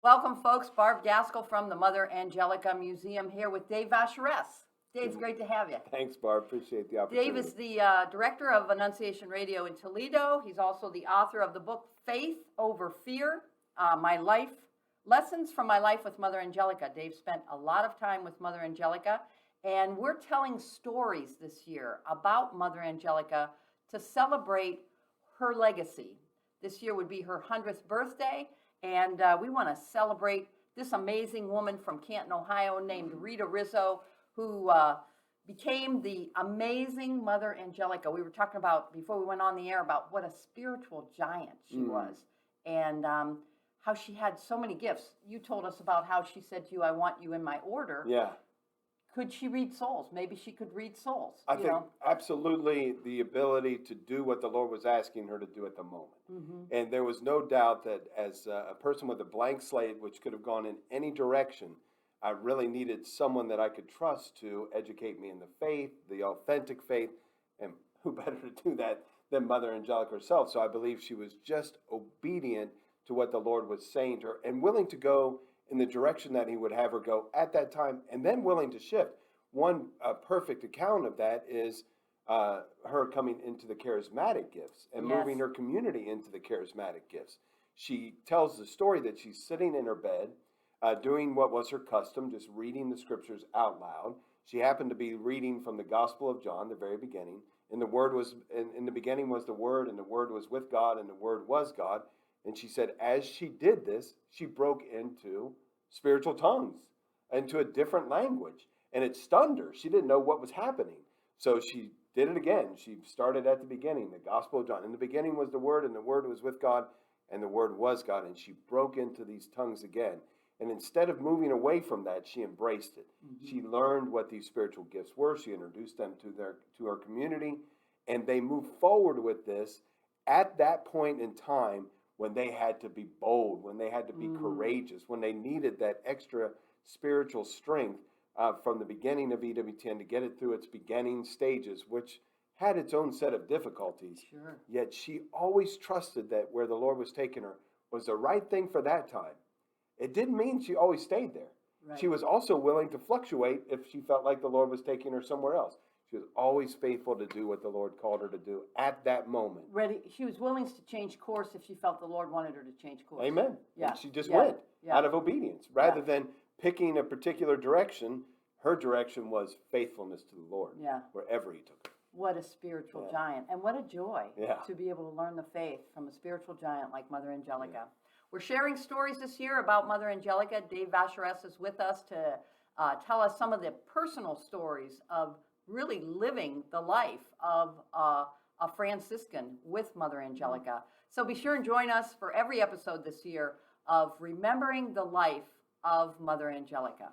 Welcome, folks. Barb Gaskell from the Mother Angelica Museum here with Dave Vacheresse. Dave, it's great to have you. Thanks, Barb. Appreciate the opportunity. Dave is the director of Annunciation Radio in Toledo. He's also the author of the book Faith Over Fear, My Life, Lessons from My Life with Mother Angelica. Dave spent a lot of time with Mother Angelica, and we're telling stories this year about Mother Angelica to celebrate her legacy. This year would be her 100th birthday, and we want to celebrate this amazing woman from Canton, Ohio, named Rita Rizzo, who became the amazing Mother Angelica. We were talking about, before we went on the air, about what a spiritual giant she was, and how she had so many gifts. You told us about how she said to you, "I want you in my order." Yeah. Could she read souls? Maybe she could read souls. I think absolutely the ability to do what the Lord was asking her to do at the moment. And there was no doubt that as a person with a blank slate, which could have gone in any direction, I really needed someone that I could trust to educate me in the faith, the authentic faith, and who better to do that than Mother Angelica herself. So I believe she was just obedient to what the Lord was saying to her and willing to go in the direction that he would have her go at that time, and then willing to shift. One perfect account of that is her coming into the charismatic gifts and moving her community into the charismatic gifts. She tells the story that she's sitting in her bed, doing what was her custom, just reading the scriptures out loud. She happened to be reading from the Gospel of John, the very beginning. And the Word was, in the beginning was the Word, and the Word was with God, and the Word was God. And she said, as she did this, she broke into spiritual tongues, into a different language. And it stunned her. She didn't know what was happening. So she did it again. She started at the beginning, the Gospel of John. In the beginning was the Word, and the Word was with God, and the Word was God. And she broke into these tongues again. And instead of moving away from that, she embraced it. She learned what these spiritual gifts were. She introduced them to her community. And they moved forward with this at that point in time when they had to be bold, when they had to be courageous, when they needed that extra spiritual strength from the beginning of EWTN to get it through its beginning stages, which had its own set of difficulties. Yet she always trusted that where the Lord was taking her was the right thing for that time. It didn't mean she always stayed there. She was also willing to fluctuate if she felt like the Lord was taking her somewhere else. She was always faithful to do what the Lord called her to do at that moment. She was willing to change course if she felt the Lord wanted her to change course. Amen. And she just went out of obedience. Rather than picking a particular direction, her direction was faithfulness to the Lord wherever he took her. What a spiritual giant. And what a joy to be able to learn the faith from a spiritual giant like Mother Angelica. We're sharing stories this year about Mother Angelica. Dave Vacheresse is with us to tell us some of the personal stories of really living the life of a Franciscan with Mother Angelica. So be sure and join us for every episode this year of Remembering the Life of Mother Angelica.